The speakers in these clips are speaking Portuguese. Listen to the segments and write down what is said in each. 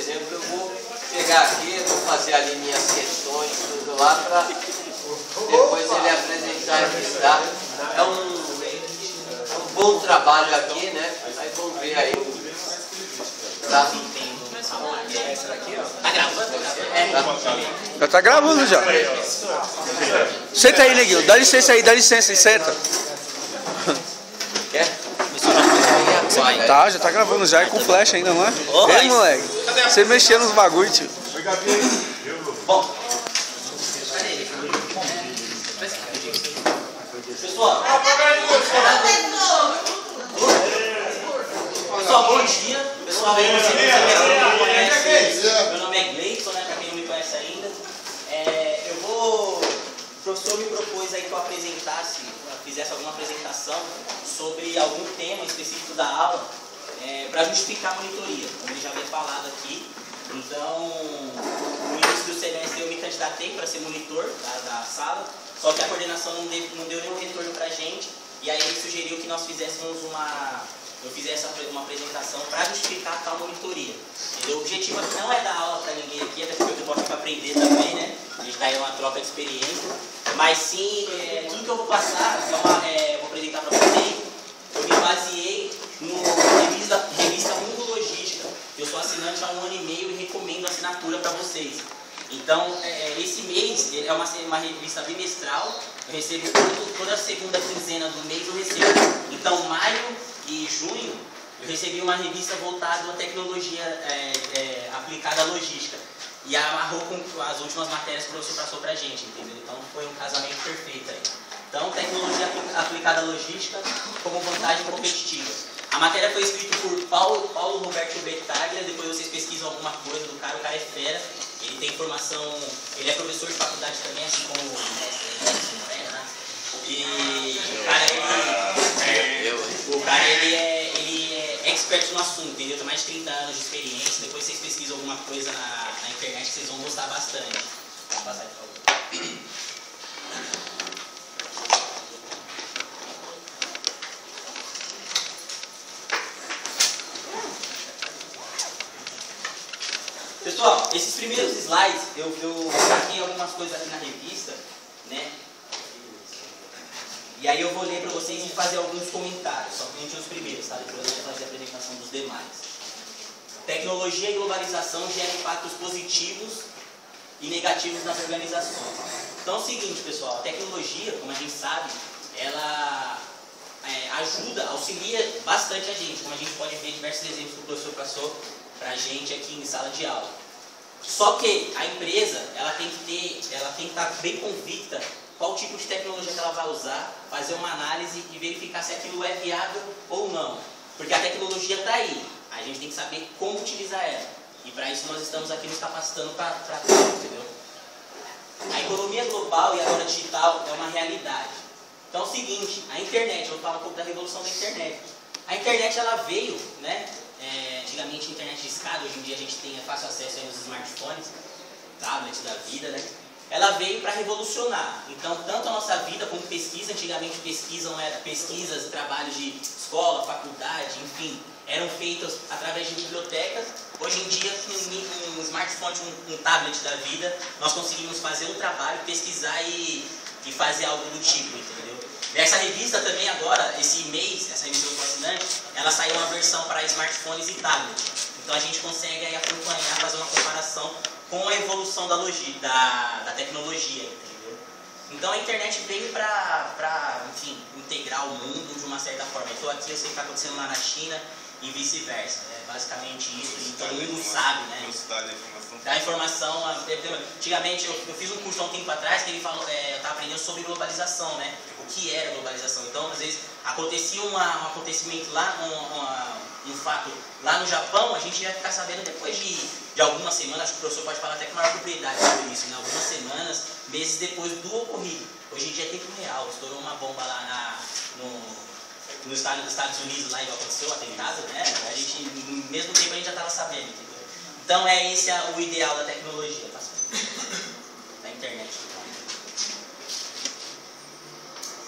exemplo, eu vou pegar aqui, eu vou fazer ali minhas questões, tudo lá, para depois ele apresentar aqui, tá? É um bom trabalho aqui, né? Aí vamos ver aí o... Tá? Tá gravando? Já tá gravando já. Senta aí, neguinho. Dá licença aí, e senta. Quer? Tá, já tá gravando já, é com flash ainda, não é? Ei, moleque, você mexia nos bagulho, tio. Bom, pessoal, bom dia. Pessoal, meu nome é Gleison, né? Pra quem não me conhece ainda. O professor me propôs aí que eu fizesse alguma apresentação sobre algum tema específico da aula para justificar a monitoria, como ele já havia falado aqui. Então, no início do semestre eu me candidatei para ser monitor da sala, só que a coordenação não deu nenhum retorno para a gente, e aí ele sugeriu que nós fizéssemos eu fizesse uma apresentação para justificar tal monitoria. O objetivo aqui não é dar aula para ninguém aqui, até porque eu estou aqui para aprender também, né? A gente está aí uma troca de experiência, mas sim, tudo que eu vou passar, vou apresentar para vocês, eu me baseei na revista Mundo Logística. Eu sou assinante há 1 ano e meio e recomendo a assinatura para vocês. Então, esse mês é uma revista bimestral, eu recebo toda a segunda quinzena do mês, eu recebo. Então, maio e junho, eu recebi uma revista voltada à tecnologia aplicada à logística. E amarrou com as últimas matérias que o professor passou para a gente, entendeu? Então, foi um casamento perfeito aí. Então, tecnologia aplicada à logística como vantagem competitiva. A matéria foi escrita por Paulo Roberto Bettaglia, depois vocês pesquisam alguma coisa do cara, o cara é fera, ele tem formação, ele é professor de faculdade também, assim como o mestre, né? E o cara ele é expert no assunto, entendeu? Tem mais de 30 anos de experiência, depois vocês pesquisam alguma coisa na internet que vocês vão gostar bastante. Vou passar aqui, por favor. Pessoal, esses primeiros slides, eu coloquei algumas coisas aqui na revista, né? E aí eu vou ler para vocês e fazer alguns comentários, somente os primeiros, tá? Depois eu vou fazer a apresentação dos demais. Tecnologia e globalização geram impactos positivos e negativos nas organizações. Então é o seguinte, pessoal, a tecnologia, como a gente sabe, ela auxilia bastante a gente, como a gente pode ver diversos exemplos que o professor passou para a gente aqui em sala de aula. Só que a empresa, ela tem que estar bem convicta qual tipo de tecnologia que ela vai usar, fazer uma análise e verificar se aquilo é viável ou não. Porque a tecnologia está aí, a gente tem que saber como utilizar ela. E para isso nós estamos aqui nos capacitando para tudo, entendeu? A economia global e agora digital é uma realidade. Então é o seguinte, a internet, eu vou falar um pouco da revolução da internet. A internet ela veio, né? Antigamente a internet de escada, hoje em dia a gente tem fácil acesso aí nos smartphones, tablets da vida, né? Ela veio para revolucionar. Então, tanto a nossa vida como pesquisa, antigamente pesquisas, trabalhos de escola, faculdade, enfim, eram feitas através de bibliotecas. Hoje em dia, com um smartphone, um tablet da vida, nós conseguimos fazer um trabalho, pesquisar e fazer algo do tipo, entendeu? Essa revista também agora, esse mês, essa revista do assinante, ela saiu uma versão para smartphones e tablets. Então a gente consegue aí acompanhar, fazer uma comparação com a evolução da tecnologia, entendeu? Então a internet veio para integrar o mundo de uma certa forma. Eu estou aqui, eu sei o que está acontecendo lá na China e vice-versa. É basicamente isso, e todo mundo sabe, né? Da informação. Antigamente eu fiz um curso há um tempo atrás que ele falou, eu estava aprendendo sobre globalização, né? O que era globalização. Então, às vezes, acontecia um acontecimento lá, um fato lá no Japão, a gente ia ficar sabendo depois de algumas semanas, acho que o professor pode falar até com maior propriedade sobre isso, né? Algumas semanas, meses depois do ocorrido. Hoje em dia é tempo real, estourou uma bomba lá no estado dos Estados Unidos, lá igual aconteceu o atentado, né? A gente, no mesmo tempo a gente já estava sabendo, entendeu? Então esse é o ideal da tecnologia, da internet.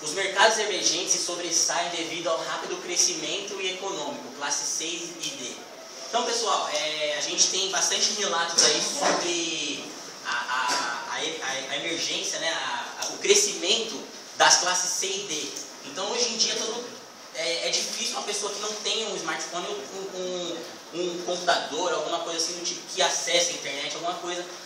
Os mercados emergentes se sobressaem devido ao rápido crescimento e econômico, classe 6 e D. Então, pessoal, a gente tem bastante relatos aí sobre a emergência, né, o crescimento das classes C e D. Então, hoje em dia, é difícil uma pessoa que não tem um smartphone, um computador, alguma coisa assim do tipo, que acesse a internet,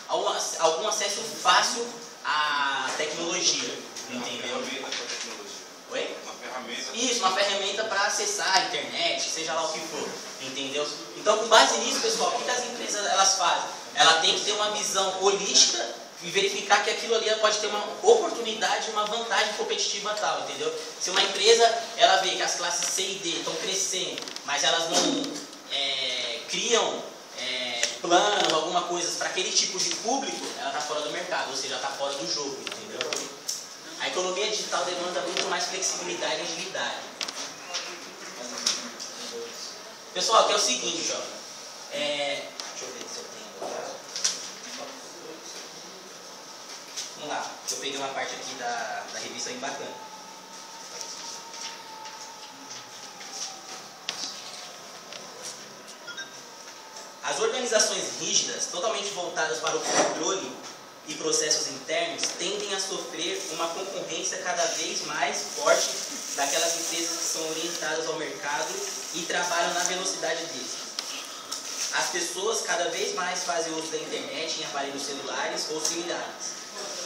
algum acesso fácil à tecnologia, entendeu? Uma ferramenta para tecnologia. Oi? Uma ferramenta. Isso, uma ferramenta para acessar a internet, seja lá o que for, entendeu? Então, com base nisso, pessoal, o que as empresas elas fazem? Ela tem que ter uma visão holística e verificar que aquilo ali pode ter uma oportunidade, uma vantagem competitiva tal, entendeu? Se uma empresa, ela vê que as classes C e D estão crescendo, mas elas não criam planos, alguma coisa para aquele tipo de público, ela está fora do mercado, ou seja, está fora do jogo, entendeu? A economia digital demanda muito mais flexibilidade e agilidade. Pessoal, que é o seguinte, ó. Deixa eu ver se eu tenho. Vamos lá, eu peguei uma parte aqui da revista bem bacana. As organizações rígidas, totalmente voltadas para o controle e processos internos, tendem a sofrer uma concorrência cada vez mais forte daquelas empresas que são orientadas ao mercado e trabalham na velocidade deles. As pessoas cada vez mais fazem uso da internet em aparelhos celulares ou similares.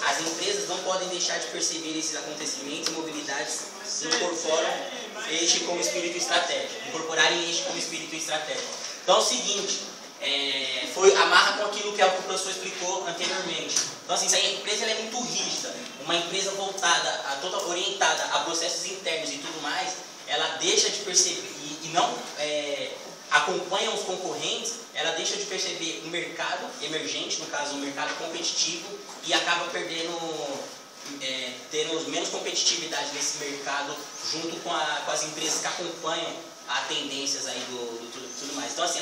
As empresas não podem deixar de perceber esses acontecimentos e mobilidades incorporarem este como espírito estratégico. Então é o seguinte, amarra com aquilo que o professor explicou anteriormente. Então assim, se a empresa é muito rígida, uma empresa orientada a processos internos e tudo mais, ela deixa de perceber e não acompanha os concorrentes, ela deixa de perceber o mercado emergente, no caso o mercado competitivo, e acaba tendo menos competitividade nesse mercado junto com as empresas que acompanham as tendências aí tudo mais. Então assim,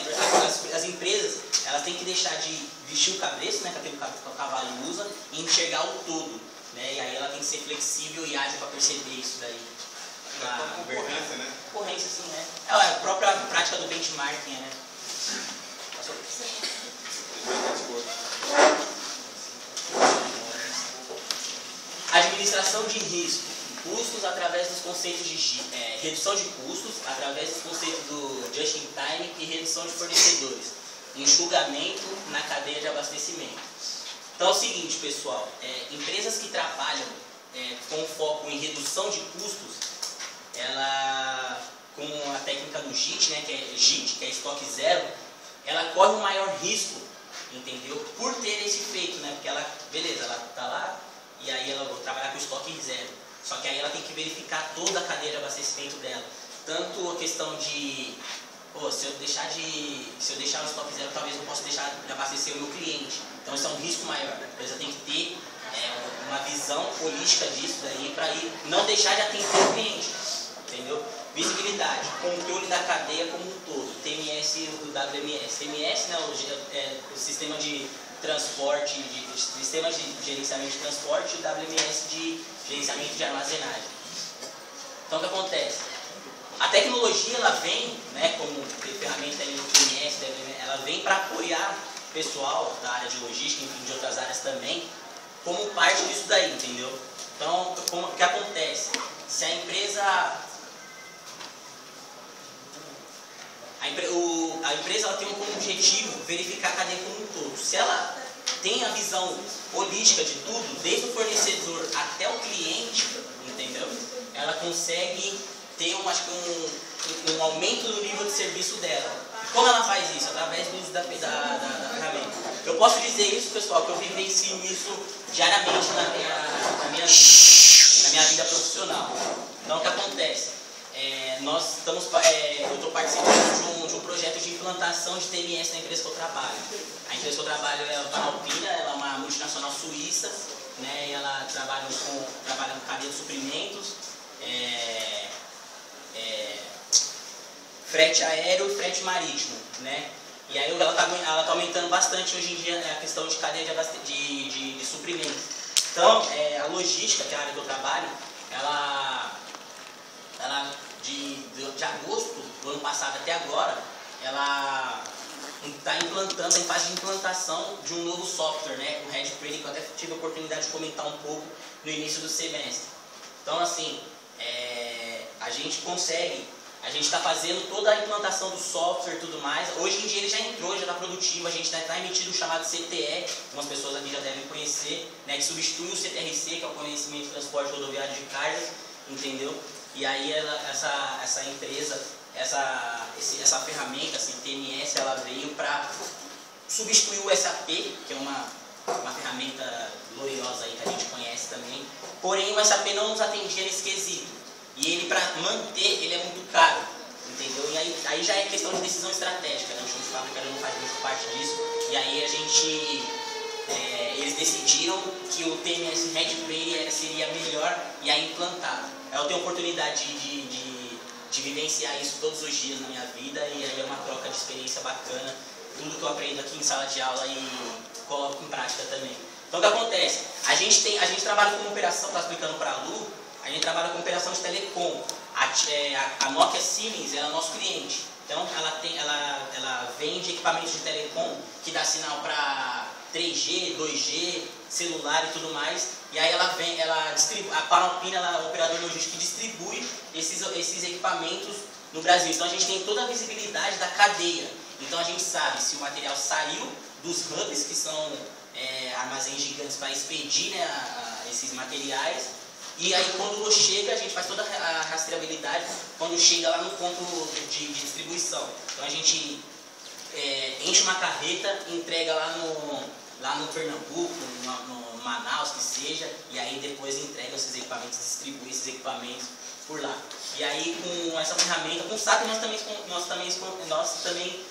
as empresas, elas têm que deixar de vestir o cabresto, né, que aquele que o cavalo usa, e enxergar o todo, né, e aí ela tem que ser flexível e ágil para perceber isso daí. Concorrência, né? Concorrência, sim, né? É a própria prática do benchmarking, né? Administração de risco. Custos através dos conceitos de redução de custos, através dos conceitos do just in time e redução de fornecedores. Enxugamento na cadeia de abastecimento. Então é o seguinte, pessoal, empresas que trabalham com foco em redução de custos, ela, com a técnica do JIT, né, que é estoque zero, ela corre um maior risco, entendeu? Por ter esse feito, né? Porque ela está lá e aí ela vai trabalhar com estoque zero. Só que aí ela tem que verificar toda a cadeia de abastecimento dela. Tanto a questão de, se eu deixar o estoque zero, talvez eu possa deixar de abastecer o meu cliente. Então isso é um risco maior, né? A empresa tem que ter uma visão holística disso daí para não deixar de atender o cliente. Entendeu? Visibilidade, controle da cadeia como um todo, TMS e o WMS. TMS, né, o sistema de transporte, sistema de gerenciamento de transporte, e o WMS de gerenciamento de armazenagem. Então o que acontece? A tecnologia, ela vem, né, como ferramenta aí no TMS, WMS, ela vem para apoiar o pessoal da área de logística, enfim, de outras áreas também, como parte disso daí, entendeu? Então, o que acontece? Se a empresa... A empresa ela tem como objetivo verificar a cadeia como um todo. Se ela tem a visão holística de tudo, desde o fornecedor até o cliente, entendeu? Ela consegue ter um aumento do nível de serviço dela. E como ela faz isso? Através do uso da ferramenta. Eu posso dizer isso, pessoal, que eu vivencio isso diariamente na minha vida profissional. Então o que acontece? Eu estou participando de um projeto de implantação de TMS na empresa que eu trabalho. A empresa que eu trabalho é a Panalpina, ela é uma multinacional suíça, né, e ela trabalha com cadeia de suprimentos, frete aéreo e frete marítimo, né? E aí ela tá aumentando bastante hoje em dia a questão de cadeia de suprimentos. Então, a logística, que é a área que eu trabalho, ela de agosto do ano passado até agora, ela está implantando, em fase de implantação de um novo software, né? O Red Prairie, que eu até tive a oportunidade de comentar um pouco no início do semestre. Então, assim, a gente está fazendo toda a implantação do software e tudo mais. Hoje em dia ele já entrou, já está produtivo, a gente está emitindo o chamado CTE, algumas pessoas aqui já devem conhecer, né, que substitui o CTRC, que é o Conhecimento de Transporte Rodoviário de Cargas, entendeu? E aí essa empresa, essa ferramenta, essa TMS, ela veio para substituir o SAP, que é uma ferramenta gloriosa aí que a gente conhece também. Porém, o SAP não nos atendia nesse quesito. E ele, para manter, ele é muito caro, entendeu? E aí já é questão de decisão estratégica, né? O chão de fábrica não faz muito parte disso. E aí eles decidiram que o TMS Red Prairie seria melhor e aí implantado. Eu tenho a oportunidade de vivenciar isso todos os dias na minha vida e aí é uma troca de experiência bacana. Tudo que eu aprendo aqui em sala de aula e coloco em prática também. Então o que acontece? A gente trabalha com operação, está explicando para a Lu, a gente trabalha com operação de telecom. A Nokia Siemens é o nosso cliente. Então ela vende equipamentos de telecom que dá sinal para 3G, 2G, celular e tudo mais. E aí a Panalpina, ela é um operador logístico que distribui esses equipamentos no Brasil. Então a gente tem toda a visibilidade da cadeia. Então a gente sabe se o material saiu dos hubs, que são armazéns gigantes para expedir, né, esses materiais. E aí quando chega, a gente faz toda a rastreabilidade quando chega lá no ponto de distribuição. Então a gente enche uma carreta, entrega lá no Pernambuco, no Manaus, que seja, e aí depois entrega esses equipamentos, distribui esses equipamentos por lá. E aí com essa ferramenta, com o SAP nós também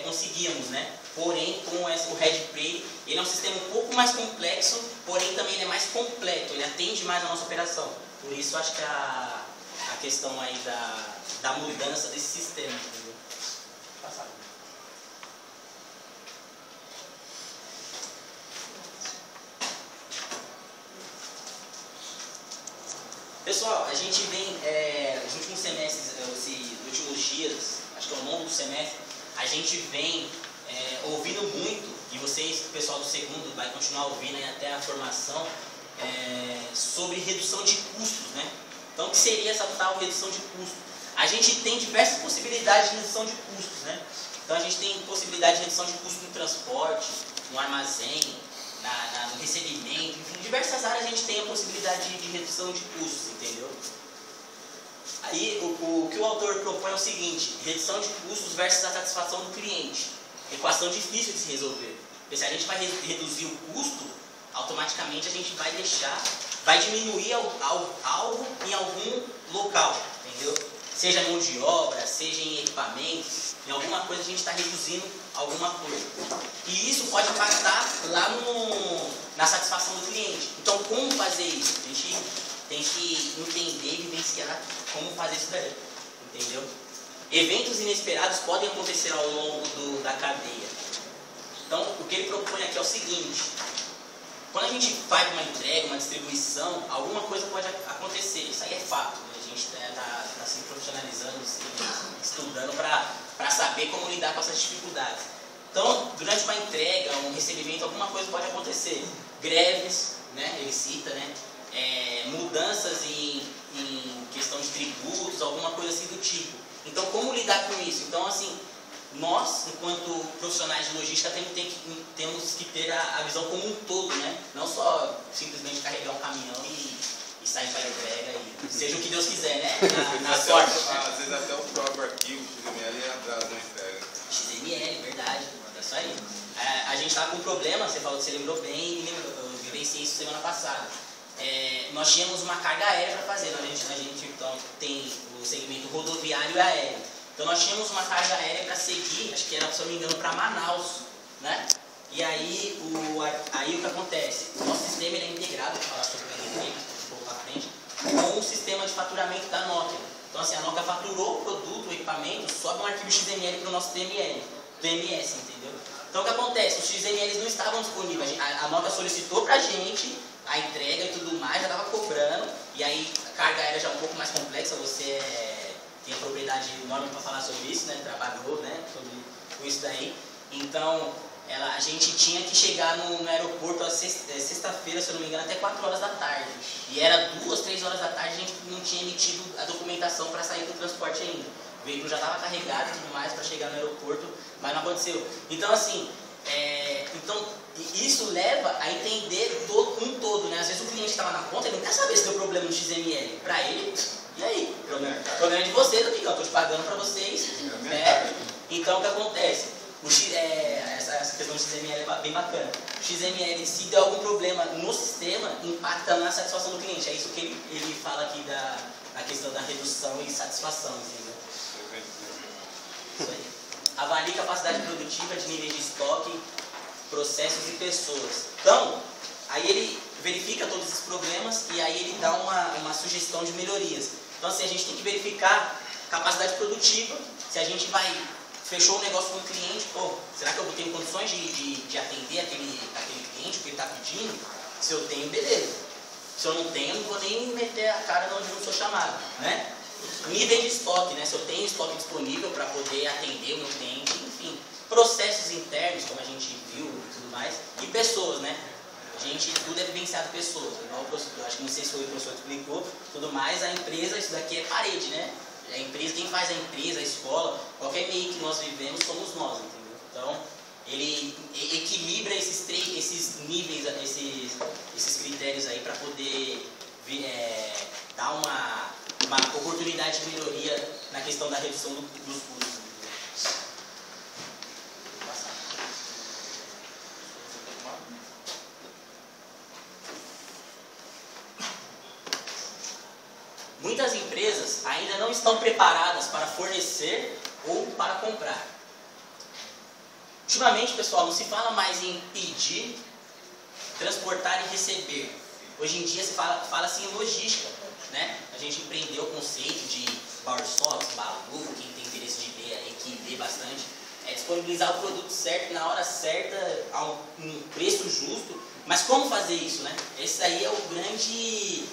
conseguíamos, né? Porém, com o Red Prairie, ele é um sistema um pouco mais complexo, porém também ele é mais completo, ele atende mais a nossa operação. Por isso, acho que a questão aí da mudança desse sistema, entendeu? Passar. Pessoal, a gente vem, nos últimos semestres, nos últimos dias, acho que ao longo do semestre, a gente vem ouvindo muito, e vocês, o pessoal do segundo, vai continuar ouvindo aí até a formação, sobre redução de custos, né? Então, o que seria essa tal redução de custos? A gente tem diversas possibilidades de redução de custos, né? Então, a gente tem possibilidade de redução de custos no transporte, no armazém, no recebimento, enfim, em diversas áreas a gente tem a possibilidade de redução de custos, entendeu? Aí, o que o autor propõe é o seguinte: redução de custos versus a satisfação do cliente. Equação difícil de se resolver. Porque se a gente vai reduzir o custo, automaticamente a gente vai diminuir algo em algum local, entendeu? Seja mão de obra, seja em equipamentos, em alguma coisa a gente está reduzindo alguma coisa. E isso pode impactar lá na satisfação do cliente. Então, como fazer isso? A gente tem que entender e vivenciar como fazer isso daí, entendeu? Eventos inesperados podem acontecer ao longo da cadeia. Então, o que ele propõe aqui é o seguinte: quando a gente faz uma entrega, uma distribuição, alguma coisa pode acontecer. Isso aí é fato, né? A gente está se profissionalizando, estudando para saber como lidar com essas dificuldades. Então, durante uma entrega, um recebimento, alguma coisa pode acontecer. Greves, né? Ele cita, né? Mudanças em questão de tributos, alguma coisa assim do tipo. Então, como lidar com isso? Então, assim, nós, enquanto profissionais de logística, temos que ter a visão como um todo, né? Não só simplesmente carregar um caminhão e sair para a entrega, e seja o que Deus quiser, né? Na sorte. Às vezes até o próprio arquivo XML atrasa na entrega. XML, verdade. É isso aí. A gente estava com um problema, você lembrou bem, eu vivenciei isso semana passada. Nós tínhamos uma carga aérea para fazer, a gente então, tem o segmento rodoviário e aéreo. Então nós tínhamos uma carga aérea para seguir, acho que era, se eu não me engano, para Manaus, né? E aí o que acontece? O nosso sistema é integrado, vou falar sobre ele um pouco para frente, com o sistema de faturamento da Nokia. Então assim, a Nokia faturou o produto, o equipamento, sobe um arquivo XML para o nosso TMS, entendeu? Então o que acontece? Os XMLs não estavam disponíveis, a Nokia solicitou para a gente a entrega e tudo mais, já estava cobrando, e aí a carga aérea já é um pouco mais complexa, você tem propriedade enorme para falar sobre isso, né? Trabalhou, né? com isso daí. Então, a gente tinha que chegar no aeroporto sexta-feira, se eu não me engano, até 4 horas da tarde. E era 2, 3 horas da tarde, a gente não tinha emitido a documentação para sair do transporte ainda. O veículo já estava carregado e tudo mais para chegar no aeroporto, mas não aconteceu. Então, assim, isso leva a entender um todo, né? Às vezes o cliente estava na conta, ele não quer saber se deu problema no XML. Para ele, e aí? Problema é de vocês, eu estou te pagando para vocês. Né? Então, o que acontece? Essa questão do XML é bem bacana. O XML, se der algum problema no sistema, impacta na satisfação do cliente. É isso que ele fala aqui da questão da redução e satisfação, entendeu? Isso aí. Avalie capacidade produtiva de níveis de estoque, processos e pessoas. Então, aí ele verifica todos esses problemas e aí ele dá uma sugestão de melhorias. Então, assim, a gente tem que verificar capacidade produtiva, se a gente fechou um negócio com o cliente, será que eu tenho condições de atender aquele cliente, o que ele está pedindo? Se eu tenho, beleza. Se eu não tenho, não vou nem meter a cara onde eu não sou chamado, né? Nível de estoque, né? Se eu tenho estoque disponível para poder atender o meu cliente, enfim. Processos internos, como a gente viu e tudo mais. E pessoas, né? Tudo é vivenciado pessoas. Eu acho que não sei se foi o professor que explicou, tudo mais. A empresa, isso daqui é parede, né? A empresa, quem faz a empresa, a escola, qualquer meio que nós vivemos somos nós, entendeu? Então, ele equilibra esses níveis, esses critérios aí para poder dar uma oportunidade de melhoria na questão da redução dos custos. Muitas empresas ainda não estão preparadas para fornecer ou para comprar. Ultimamente, pessoal, não se fala mais em pedir, transportar e receber. Hoje em dia se fala-se em logística, né? A gente empreendeu o conceito de Powersox, Balu, quem tem interesse de ver aí, que vê bastante, é disponibilizar o produto certo, na hora certa, a um preço justo. Mas como fazer isso, né? Esse aí é o grande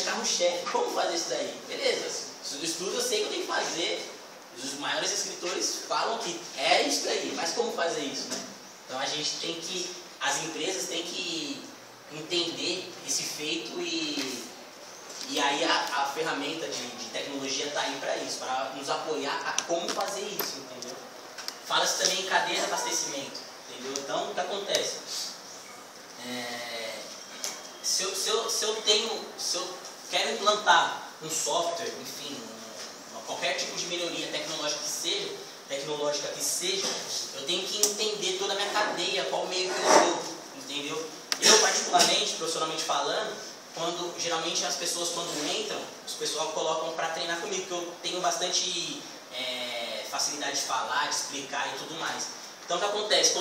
carro-chefe. Como fazer isso daí? Beleza, do estudo eu sei que eu tenho que fazer. Os maiores escritores falam que é isso daí, mas como fazer isso, né? Então as empresas têm que entender esse feito e aí a ferramenta de tecnologia está aí para isso, para nos apoiar a como fazer isso, entendeu? Fala-se também em cadeia de abastecimento, entendeu? Então, o que acontece? Se eu quero implantar um software, enfim, qualquer tipo de melhoria tecnológica que seja, eu tenho que entender toda a minha cadeia, qual meio que eu estou, entendeu? Eu, particularmente, profissionalmente falando, geralmente as pessoas quando entram, os pessoal colocam para treinar comigo, porque eu tenho bastante facilidade de falar, de explicar e tudo mais. Então, o que acontece?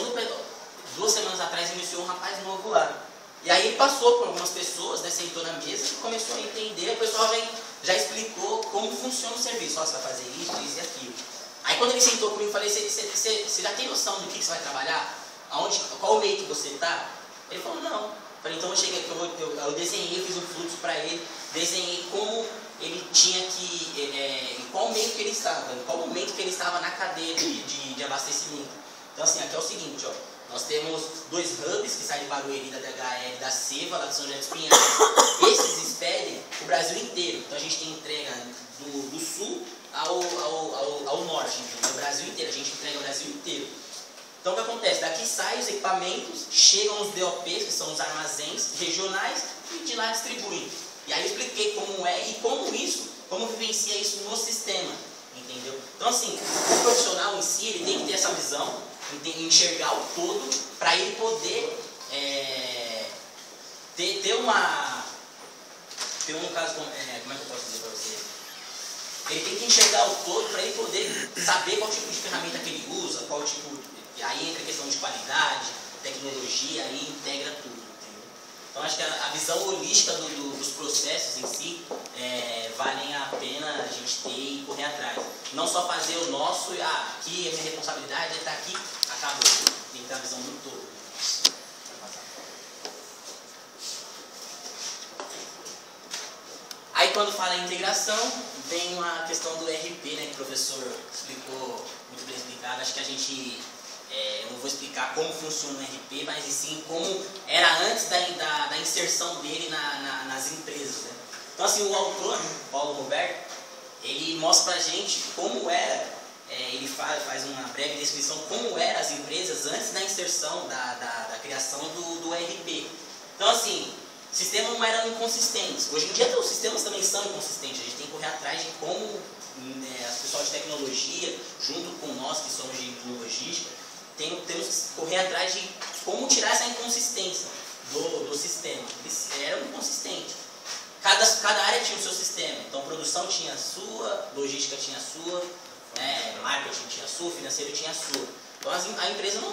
2 semanas atrás iniciou um rapaz novo lá. E aí ele passou por algumas pessoas, né, sentou na mesa e começou a entender, o pessoal já explicou como funciona o serviço. Você vai fazer isso, isso e aquilo. Aí quando ele sentou comigo, eu falei, você já tem noção do que você vai trabalhar? Qual o meio que você está? Ele falou, não. Eu falei, então eu cheguei aqui, eu desenhei, eu fiz um fluxo para ele, desenhei como ele tinha em qual meio que ele estava, em qual momento que ele estava na cadeia de abastecimento. Então assim, aqui é o seguinte, ó. Nós temos 2 hubs que saem de Barueri, da DHL, da Seva, lá de São José dos Pinhais. Esses expedem o Brasil inteiro. Então a gente tem entrega do sul ao norte, entendeu? O Brasil inteiro, a gente entrega o Brasil inteiro. Então o que acontece? Daqui saem os equipamentos, chegam os DOPs, que são os armazéns regionais, e de lá distribuem. E aí eu expliquei como é e como vivencia isso no sistema, entendeu? Então assim, o profissional em si, ele tem que ter essa visão, enxergar o todo, para ele poder ter um caso, como é que eu posso dizer para você? Ele tem que enxergar o todo para ele poder saber qual tipo de ferramenta que ele usa, aí entra a questão de qualidade, tecnologia, aí integra tudo, entendeu? Então acho que a visão holística dos processos em si valem a pena a gente ter e correr atrás. Não só fazer o nosso, aqui a minha responsabilidade está aqui, acabou. Tem que ter a visão do todo. Aí quando fala em integração, vem a questão do RP, né, que o professor explicou muito muito bem explicado. Acho que a gente, eu não vou explicar como funciona o RP, mas e sim como era antes da inserção dele nas empresas, né? Então assim, o autor, Paulo Roberto, ele mostra pra gente como era, ele faz uma breve descrição como eram as empresas antes da inserção, da criação do RP. Então assim, sistemas não eram inconsistentes. Hoje em dia os sistemas também são inconsistentes. A gente tem que correr atrás de como as pessoas de tecnologia, junto com nós que somos de logística, temos que correr atrás de como tirar essa inconsistência do sistema. Eles eram inconsistentes. Cada área tinha o seu sistema. Então produção tinha a sua, logística tinha a sua, marketing tinha a sua, financeiro tinha a sua. Então a empresa não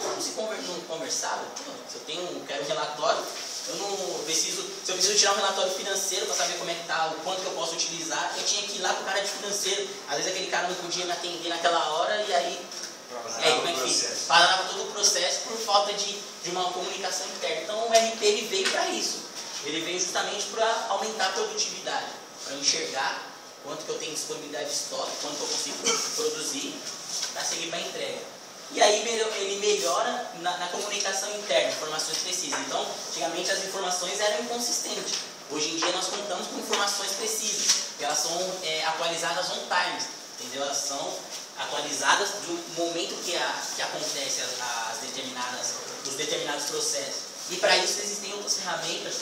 conversava. Se eu quero um relatório, se eu preciso tirar um relatório financeiro para saber como é que está, o quanto que eu posso utilizar, eu tinha que ir lá para o cara de financeiro. Às vezes aquele cara não podia me atender naquela hora e aí como é que fica? Parava todo o processo por falta de uma comunicação interna. Então o RP ele veio para isso. Ele veio justamente para aumentar a produtividade, para enxergar quanto que eu tenho disponibilidade de estoque, quanto que eu consigo produzir para seguir para a entrega. E aí ele melhora na comunicação interna, informações precisas. Então, antigamente as informações eram inconsistentes. Hoje em dia nós contamos com informações precisas, porque elas são atualizadas on time, entendeu? Elas são atualizadas do momento que acontece os determinados processos. E para isso existem outras ferramentas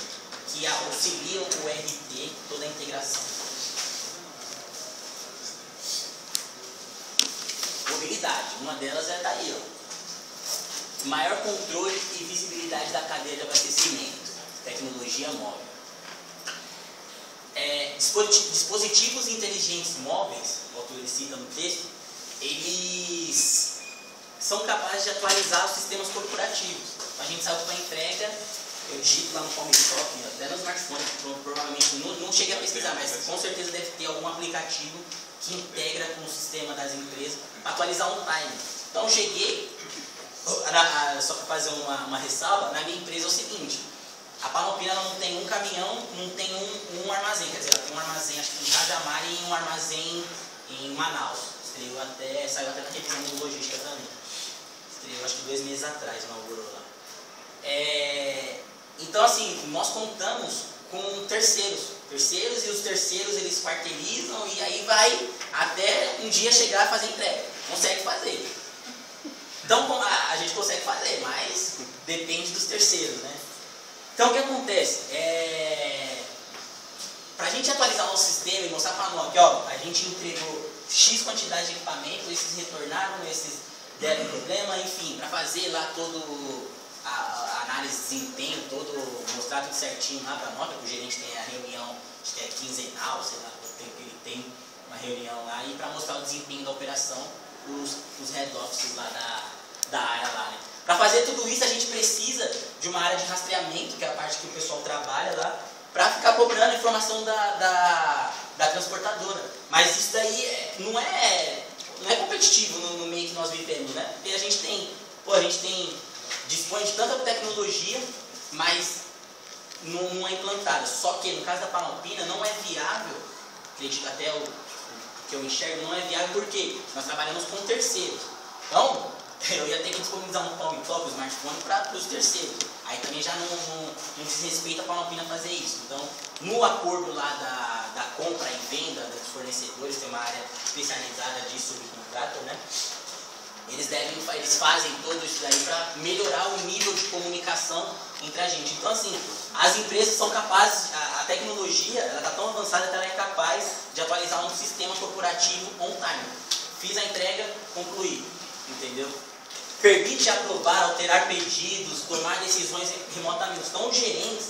que auxiliam o RP, toda a integração. Mobilidade, uma delas é daí, ó. Maior controle e visibilidade da cadeia de abastecimento, tecnologia móvel. Dispositivos inteligentes móveis, o autor cita no texto, eles são capazes de atualizar os sistemas corporativos. A gente sabe que para entrega, eu digito lá no Palmstop, até no smartphone, provavelmente não cheguei a pesquisar, mas com certeza deve ter algum aplicativo que integra com o sistema das empresas para atualizar on time. Então eu cheguei, só para fazer uma ressalva, na minha empresa é o seguinte: a Panalpina não tem um caminhão, não tem um armazém, quer dizer, ela tem um armazém, acho que em Cajamar e um armazém em Manaus. Saiu até na revisão de logística também. Estreou acho que 2 meses atrás, inaugurou lá. Então assim, nós contamos com terceiros e os terceiros eles quarteirizam e aí vai até um dia chegar a fazer entrega. Consegue fazer. Então a gente consegue fazer, mas depende dos terceiros, né? Então o que acontece? Para a gente atualizar o nosso sistema e mostrar para nós que a gente entregou X quantidade de equipamentos, esses retornaram, esses deram problema, enfim, para fazer lá todo a análise de desempenho, mostrar tudo certinho lá para nós, que o gerente tem a reunião, acho que é quinzenal, sei lá, o tempo que ele tem uma reunião lá, e para mostrar o desempenho da operação, os head offices lá da área lá, né? Para fazer tudo isso a gente precisa de uma área de rastreamento, que é a parte que o pessoal trabalha lá, para ficar cobrando a informação da transportadora. Mas isso daí não é competitivo no meio que nós vivemos, né? Porque a gente dispõe de tanta tecnologia, mas não é implantada. Só que no caso da Panalpina não é viável, acredito até o que eu enxergo, não é viável porque nós trabalhamos com terceiros. Então, eu ia ter que disponibilizar um Palmstop, um smartphone para os terceiros. Aí também já não desrespeita a Panalpina fazer isso. Então, no acordo lá da compra e venda dos fornecedores, tem uma área especializada de subcontrato, né? Eles fazem tudo isso daí para melhorar o nível de comunicação entre a gente. Então, assim, as empresas são capazes, a tecnologia está tão avançada que ela é capaz de atualizar um sistema corporativo on time. Fiz a entrega, concluí, entendeu? Permite aprovar, alterar pedidos, tomar decisões remotamente. Então, os gerentes,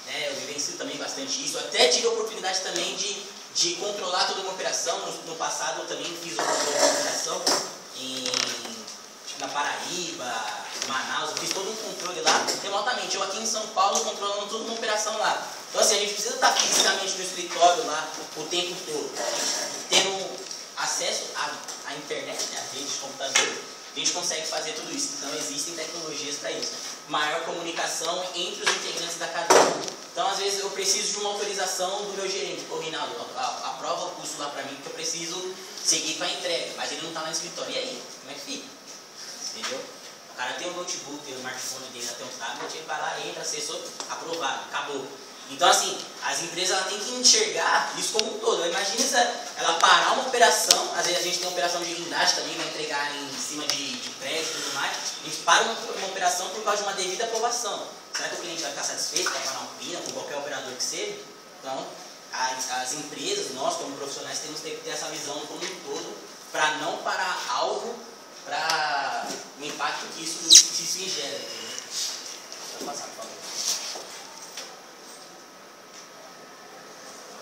né, eu vivencio também bastante isso, eu até tive a oportunidade também de controlar toda uma operação. No passado, eu também fiz uma operação na Paraíba, Manaus, eu fiz todo um controle lá remotamente. Eu aqui em São Paulo controlando toda uma operação lá. Então assim, a gente precisa estar fisicamente no escritório lá o tempo todo, tendo acesso à internet, né, à rede de computador, a gente consegue fazer tudo isso. Então existem tecnologias para isso. Maior comunicação entre os integrantes da cadeia. Então às vezes eu preciso de uma autorização do meu gerente. Pô, Rinaldo, aprova o custo lá para mim, porque eu preciso seguir com a entrega, mas ele não está no escritório. E aí? como é que fica? Entendeu? O cara tem um notebook, tem um smartphone dele, tem um tablet, ele vai lá, entra, acessou, aprovado, acabou. Então, assim, as empresas ela têm que enxergar isso como um todo. Imagina se ela parar uma operação, às vezes a gente tem uma operação de guindaste também, vai entregar em cima de prédio e tudo mais, a gente para uma operação por causa de uma devida aprovação. Será que o cliente vai ficar satisfeito com a Panalpina, com qualquer operador que seja? Então, as empresas, nós como profissionais, temos que ter essa visão como um todo, para não parar algo para o impacto que isso gera. Vou passar, por favor.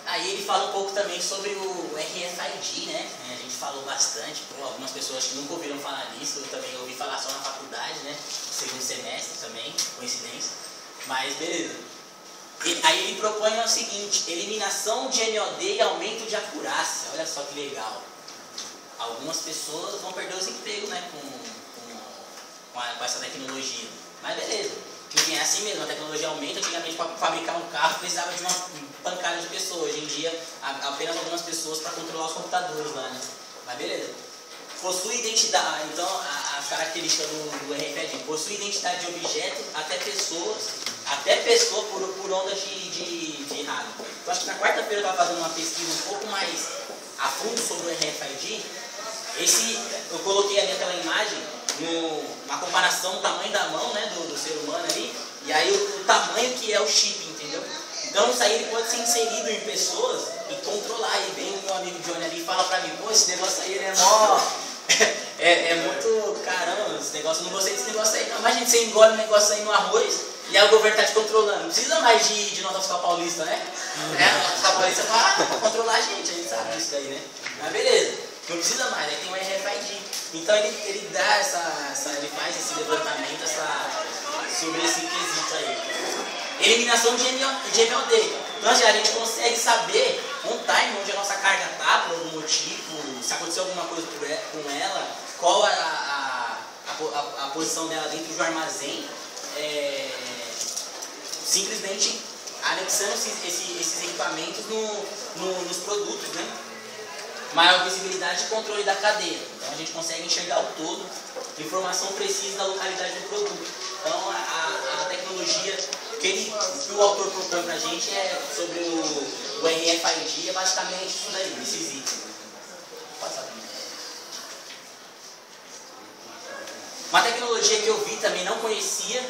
Aí ele fala um pouco também sobre o RFID, né? A gente falou bastante, algumas pessoas que nunca ouviram falar disso, eu também ouvi falar só na faculdade, né? Segundo semestre também, coincidência. Mas beleza. Aí ele propõe o seguinte: eliminação de MOD e aumento de acurácia. Olha só que legal. Algumas pessoas vão perder os empregos, né, com essa tecnologia. Mas beleza. Porque é assim mesmo, a tecnologia aumenta. Antigamente, para fabricar um carro, precisava de uma pancada de pessoas. Hoje em dia, apenas algumas pessoas para controlar os computadores lá, né? Mas beleza. Possui identidade, então, as características do RFID. Possui identidade de objeto até pessoa por ondas de rádio. Então, acho que na quarta-feira eu estava fazendo uma pesquisa um pouco mais a fundo sobre o RFID. Eu coloquei ali aquela imagem, uma comparação do tamanho da mão, né, do ser humano ali, e aí o tamanho que é o chip, entendeu? Então isso aí ele pode ser inserido em pessoas e controlar. E vem o meu amigo Johnny ali e fala pra mim: pô, esse negócio aí ele é mó... é muito... caramba, esse negócio, não gostei desse negócio aí não. Imagina, você engole um negócio aí no arroz e aí o governo tá te controlando. Não precisa mais de nota fiscal paulista, né? A nota fiscal paulista pra controlar a gente sabe disso daí, né? Mas beleza. Não precisa mais, aí tem o RFID. Então ele dá ele faz esse levantamento sobre esse quesito aí. Eliminação de MOD. Então a gente consegue saber on time onde a nossa carga está, por algum motivo, se aconteceu alguma coisa com ela, qual a posição dela dentro do armazém. Simplesmente anexando esses equipamentos nos produtos, né? Maior visibilidade e controle da cadeia. Então a gente consegue enxergar o todo, informação precisa da localidade do produto. Então a tecnologia que o autor propõe pra gente é sobre o RFID, é basicamente isso daí, esses itens. Uma tecnologia que eu vi também, não conhecia,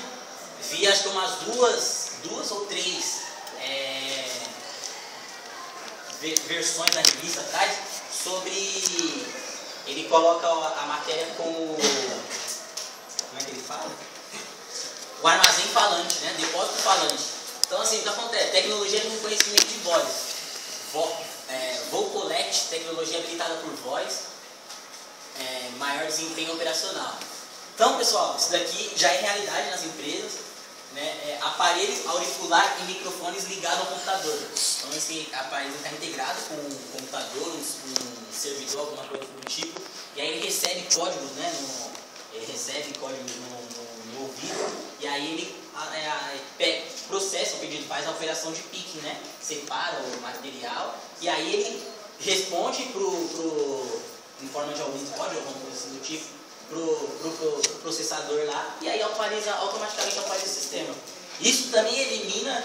vi acho que umas duas ou três versões da revista atrás, sobre... Ele coloca a matéria como... Como é que ele fala? O armazém falante, né? Depósito falante. Então, assim, o que acontece? Tecnologia de reconhecimento de voz. Voo Collect, tecnologia habilitada por voz, maior desempenho operacional. Então, pessoal, isso daqui já é realidade nas empresas, né? Aparelho auricular e microfones ligados ao computador. Então, esse aparelho está integrado com um computador, um servidor, alguma coisa do tipo, e aí ele recebe códigos, né? Ele recebe códigos no ouvido, e aí ele processa o pedido, faz a operação de picking, né? Separa o material, e aí ele responde em forma de algum código, alguma coisa assim do tipo, pro processador lá, e aí automaticamente atualiza o sistema. Isso também elimina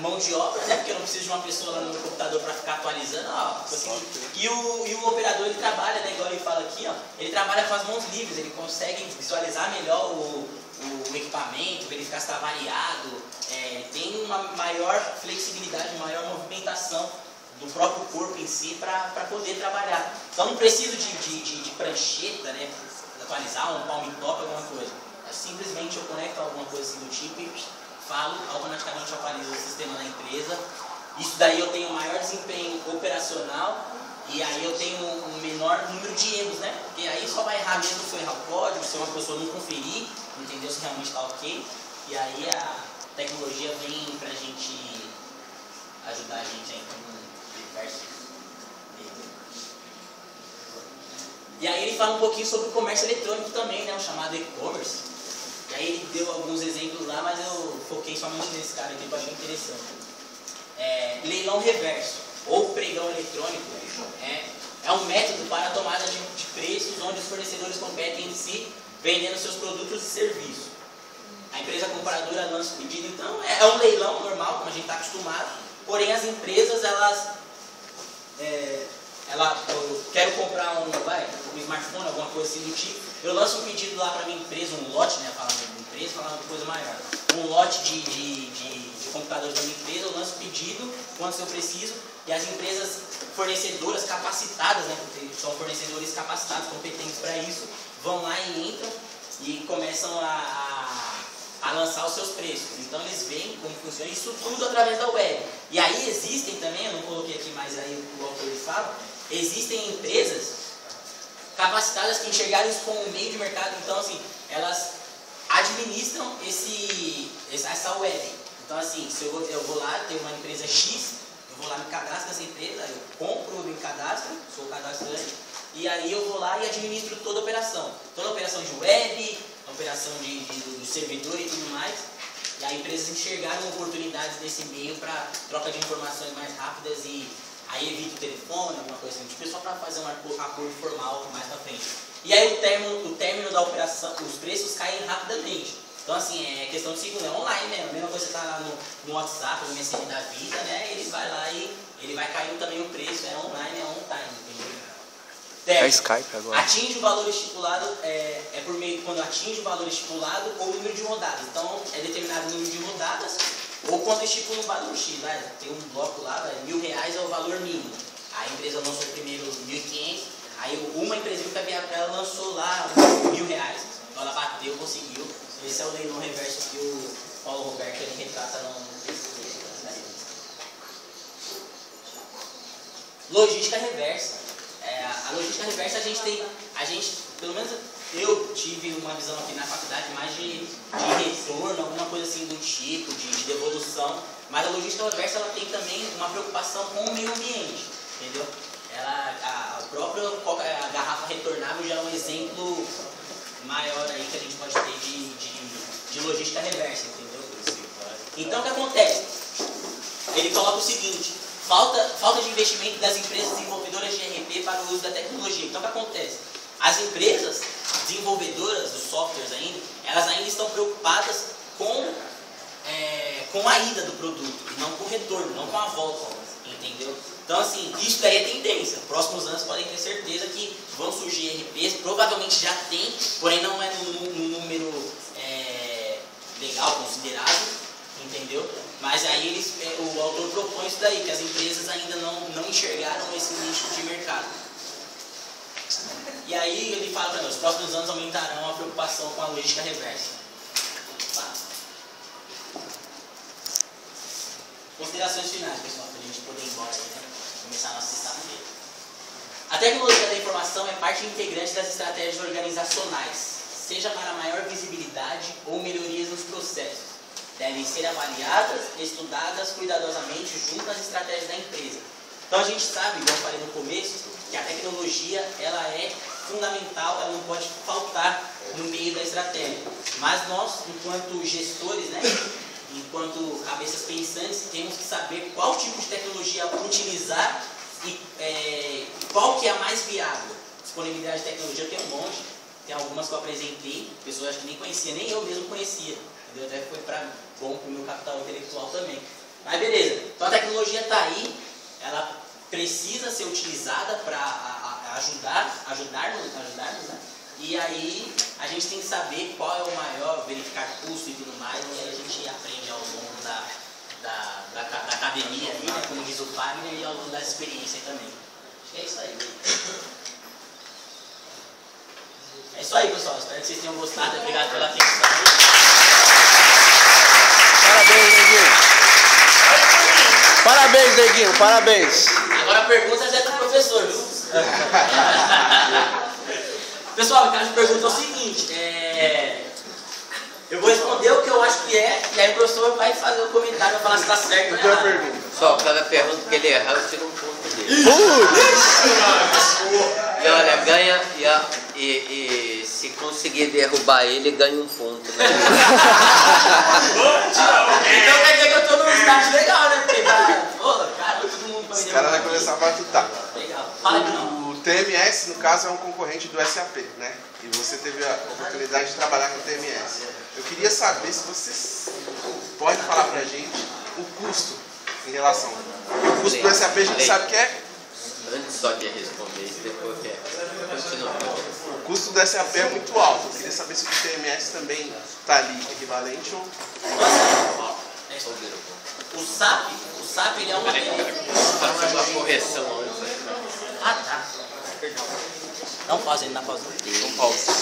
mão de obra, né? Porque eu não preciso de uma pessoa lá no computador para ficar atualizando. E o operador, ele trabalha, né? Igual ele fala aqui, ó, ele trabalha com as mãos livres, ele consegue visualizar melhor o equipamento, verificar se está variado, tem uma maior flexibilidade, maior movimentação do próprio corpo em si para poder trabalhar. Então não preciso de prancheta, né? Atualizar um palm top, alguma coisa. Simplesmente eu conecto alguma coisa assim do tipo e falo, automaticamente atualizo o sistema da empresa. Isso daí eu tenho um maior desempenho operacional e aí eu tenho um menor número de erros, né? Porque aí só vai errar mesmo se eu errar o código, se uma pessoa não conferir, entendeu se realmente está ok. E aí a tecnologia vem pra gente ajudar a gente aí com diversos. E aí ele fala um pouquinho sobre o comércio eletrônico também, né? O chamado e-commerce. E aí ele deu alguns exemplos lá, mas eu foquei somente nesse cara aqui que eu achei interessante. Leilão reverso, ou pregão eletrônico, é um método para a tomada de preços, onde os fornecedores competem em si, vendendo seus produtos e serviços. A empresa compradora lança o pedido, então é um leilão normal, como a gente está acostumado, porém as empresas, eu quero comprar um smartphone, alguma coisa assim do tipo, eu lanço um pedido lá para minha empresa, um lote, né, falando de empresa, falando de coisa maior, um lote de computadores da minha empresa, eu lanço o pedido, quantos eu preciso, e as empresas fornecedoras capacitadas, né, porque são fornecedores capacitados, competentes para isso, vão lá e entram e começam a lançar os seus preços. Então eles veem como funciona isso tudo através da web. E aí existem também, eu não coloquei aqui, mas aí o autor ele fala, existem empresas capacitadas que enxergaram isso como um meio de mercado, então assim, elas administram essa web. Então assim, se eu vou lá, tenho uma empresa X, eu vou lá, me cadastro nessa empresa, eu compro, me cadastro, sou cadastrante, e aí eu vou lá e administro toda a operação. Toda a operação de web, a operação do servidor e tudo mais. E as empresas enxergaram oportunidades nesse meio para troca de informações mais rápidas e aí evita o telefone, alguma coisa assim, tipo, só para fazer um acordo formal mais para frente. E aí o término da operação, os preços caem rapidamente. Então assim, é questão de segundo, é online mesmo. A mesma coisa você está lá no WhatsApp, no MSN da vida, né? Ele vai lá e ele vai caindo também o preço, é online, é on time, entendeu? É Skype agora. Atinge o valor estipulado, por meio quando atinge o valor estipulado ou o número de rodadas. Então é determinado o número de rodadas ou quando estipula um valor X. Tem um bloco lá, R$1.000 é o valor mínimo. A empresa lançou primeiro 1.500, aí uma empresa que havia para ela lançou lá R$1.000. Então ela bateu, conseguiu. Esse é o leilão reverso que o Paulo Roberto ele retrata no logística reversa. A logística reversa a gente, pelo menos eu tive uma visão aqui na faculdade mais de retorno, alguma coisa assim do tipo, de devolução, mas a logística reversa ela tem também uma preocupação com o meio ambiente, entendeu? A própria garrafa retornável já é um exemplo maior aí que a gente pode ter de logística reversa, entendeu? Então o que acontece? Ele coloca o seguinte: falta de investimento das empresas desenvolvedoras de ERP para o uso da tecnologia. Então o que acontece? As empresas desenvolvedoras dos softwares ainda, elas ainda estão preocupadas com a ida do produto, e não com o retorno, não com a volta, entendeu? Então assim, isso daí é tendência. Próximos anos podem ter certeza que vão surgir ERPs, provavelmente já tem, porém não é num número legal, considerável, entendeu? Mas aí o autor propõe isso daí, que as empresas ainda não enxergaram esse nicho de mercado. E aí ele fala para nós, os próximos anos aumentarão a preocupação com a logística reversa. Tá. Considerações finais, pessoal, para a gente poder ir embora aí, né? Começar a nossa sexta-feira. A tecnologia da informação é parte integrante das estratégias organizacionais, seja para maior visibilidade ou melhorias nos processos. Devem ser avaliadas, estudadas cuidadosamente junto às estratégias da empresa. Então a gente sabe, como eu falei no começo, que a tecnologia ela é fundamental, ela não pode faltar no meio da estratégia. Mas nós, enquanto gestores, né, enquanto cabeças pensantes, temos que saber qual tipo de tecnologia utilizar e qual que é a mais viável. Disponibilidade de tecnologia tem um monte, tem algumas que eu apresentei, pessoas acho que nem conhecia, nem eu mesmo conhecia. Entendeu? Até foi bom para o meu capital intelectual também. Mas beleza, então a tecnologia está aí, ela precisa ser utilizada para ajudarmos, né? E aí a gente tem que saber qual é o maior, verificar custo e tudo mais, e aí a gente aprende ao longo da academia, ali, né? Como diz o Wagner, e ao longo das experiências também. Acho que é isso aí. É isso aí, pessoal. Espero que vocês tenham gostado. Obrigado pela atenção. Parabéns, Neguinho. Parabéns, Neguinho. Parabéns. Agora a pergunta já é do professor, viu? Pessoal, o caso de pergunta é o seguinte. Eu vou responder o que eu acho que é, e aí o professor vai fazer um comentário para falar se está certo ou errado. Só cada pergunta que ele errar, eu tiro um ponto dele. E olha, ganha e se conseguir derrubar ele, ganha um ponto, né? Então quer dizer que eu estou num estágio legal, né? Porque, cara, todo mundo vai Os caras vão começar a batutar. Legal. Fala de novo. TMS, no caso, é um concorrente do SAP, né? E você teve a oportunidade de trabalhar com o TMS. Eu queria saber se você pode falar pra gente o custo em relação. O custo do SAP a gente sabe que é... Antes só de responder isso, depois que continua. O custo do SAP é muito alto. Eu queria saber se o TMS também está ali equivalente ou... O SAP ele é uma... Fazer uma correção antes. Ah, tá. Perdão. Não pausa, ele não pausa. Não pausa.